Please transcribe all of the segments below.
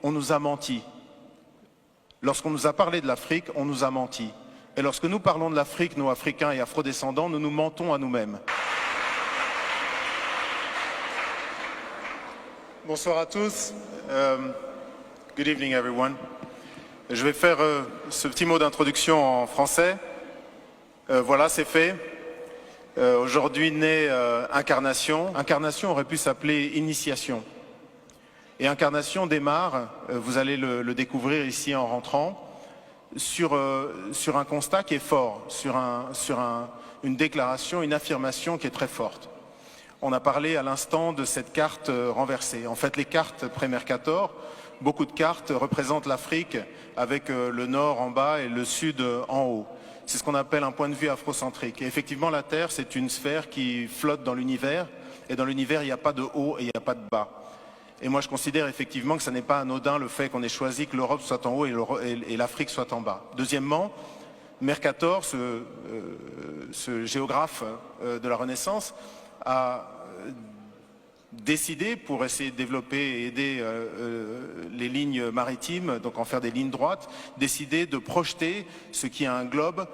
on nous a menti. Lorsqu'on nous a parlé de l'Afrique, on nous a menti. Et lorsque nous parlons de l'Afrique, nous, Africains et Afrodescendants, nous nous mentons à nous-mêmes. Bonsoir à tous. Good evening, everyone. Je vais faire ce petit mot d'introduction en français. Voilà, c'est fait. Aujourd'hui naît Incarnation. Incarnation aurait pu s'appeler Initiation. Et Incarnation démarre, vous allez le découvrir ici en rentrant, sur un constat qui est fort, sur une déclaration, une affirmation qui est très forte. On a parlé à l'instant de cette carte renversée. En fait, les cartes pré-Mercator, beaucoup de cartes représentent l'Afrique avec le nord en bas et le sud en haut. C'est ce qu'on appelle un point de vue afrocentrique. Et effectivement, la Terre, c'est une sphère qui flotte dans l'univers. Et dans l'univers, il n'y a pas de haut et il n'y a pas de bas. Et moi, je considère effectivement que ce n'est pas anodin le fait qu'on ait choisi que l'Europe soit en haut et l'Afrique soit en bas. Deuxièmement, Mercator, ce géographe de la Renaissance, a décidé, pour essayer de développer et aider les lignes maritimes, donc en faire des lignes droites, décidé de projeter ce qui est un globe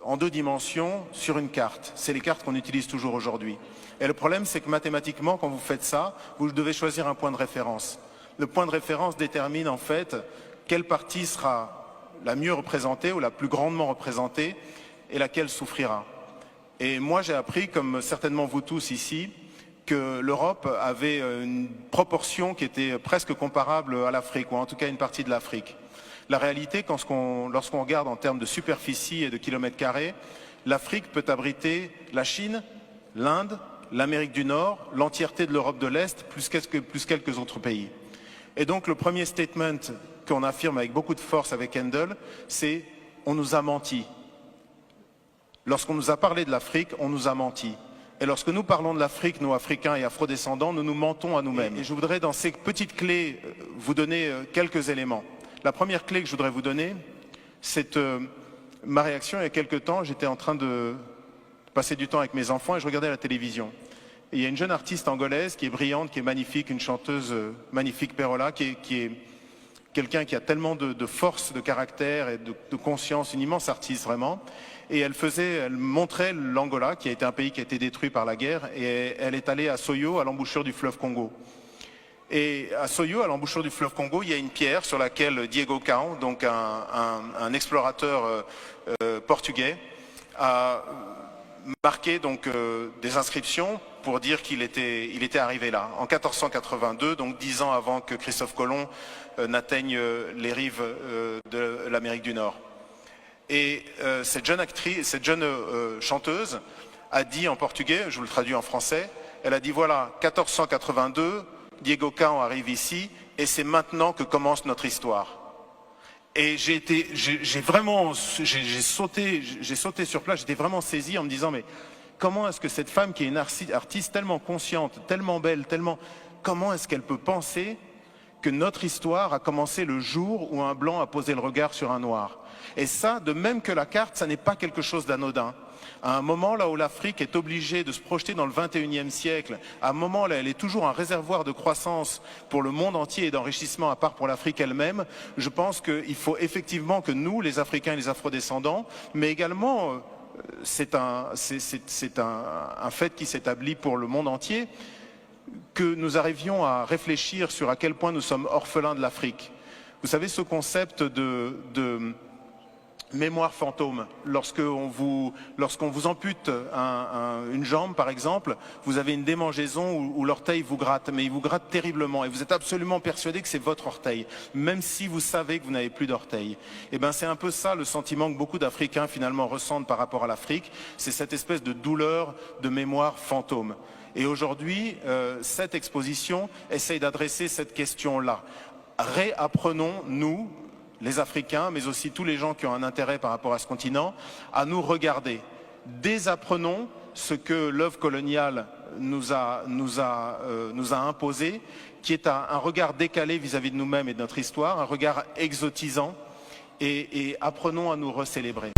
en 2 dimensions sur une carte. C'est les cartes qu'on utilise toujours aujourd'hui. Et le problème, c'est que mathématiquement, quand vous faites ça, vous devez choisir un point de référence. Le point de référence détermine en fait quelle partie sera la mieux représentée ou la plus grandement représentée et laquelle souffrira. Et moi, j'ai appris, comme certainement vous tous ici, que l'Europe avait une proportion qui était presque comparable à l'Afrique, ou en tout cas une partie de l'Afrique. La réalité, lorsqu'on regarde en termes de superficie et de kilomètres carrés, l'Afrique peut abriter la Chine, l'Inde, l'Amérique du Nord, l'entièreté de l'Europe de l'Est, plus quelques autres pays. Et donc le premier statement qu'on affirme avec beaucoup de force avec Handel, c'est « on nous a menti ». Lorsqu'on nous a parlé de l'Afrique, on nous a menti. Et lorsque nous parlons de l'Afrique, nous, Africains et Afrodescendants, nous nous mentons à nous-mêmes. Et je voudrais, dans ces petites clés, vous donner quelques éléments. La première clé que je voudrais vous donner, c'est ma réaction il y a quelques temps. J'étais en train de passer du temps avec mes enfants et je regardais la télévision. Et il y a une jeune artiste angolaise qui est brillante, qui est magnifique, une chanteuse magnifique, Perola, qui est quelqu'un qui a tellement de force, de caractère et de conscience, une immense artiste vraiment. Et elle montrait l'Angola, qui a été un pays qui a été détruit par la guerre, et elle est allée à Soyo, à l'embouchure du fleuve Congo. Et à Soyo, à l'embouchure du fleuve Congo, il y a une pierre sur laquelle Diego Cao, donc un explorateur portugais, a marqué donc des inscriptions pour dire qu'il était arrivé là, en 1482, donc 10 ans avant que Christophe Colomb n'atteigne les rives de l'Amérique du Nord. Et cette jeune chanteuse a dit en portugais, je vous le traduis en français, elle a dit voilà, 1482, Diego Cao arrive ici et c'est maintenant que commence notre histoire. Et j'ai sauté sur place, j'étais vraiment saisi en me disant mais comment est-ce que cette femme qui est une artiste tellement consciente, tellement belle, comment est-ce qu'elle peut penser que notre histoire a commencé le jour où un blanc a posé le regard sur un noir? Et ça, de même que la carte, ça n'est pas quelque chose d'anodin. À un moment là où l'Afrique est obligée de se projeter dans le 21e siècle, à un moment là elle est toujours un réservoir de croissance pour le monde entier et d'enrichissement à part pour l'Afrique elle-même, je pense qu'il faut effectivement que nous, les Africains et les Afrodescendants, mais également, c'est un fait qui s'établit pour le monde entier, que nous arrivions à réfléchir sur à quel point nous sommes orphelins de l'Afrique. Vous savez, ce concept de mémoire fantôme, lorsqu'on vous ampute une jambe par exemple, vous avez une démangeaison où l'orteil vous gratte, mais il vous gratte terriblement et vous êtes absolument persuadé que c'est votre orteil, même si vous savez que vous n'avez plus d'orteil. Et bien c'est un peu ça le sentiment que beaucoup d'Africains finalement ressentent par rapport à l'Afrique, c'est cette espèce de douleur de mémoire fantôme. Et aujourd'hui, cette exposition essaye d'adresser cette question-là. Réapprenons, nous, les Africains, mais aussi tous les gens qui ont un intérêt par rapport à ce continent, à nous regarder. Désapprenons ce que l'œuvre coloniale nous a imposé, qui est un regard décalé vis-à-vis de nous-mêmes et de notre histoire, un regard exotisant, et apprenons à nous recélébrer.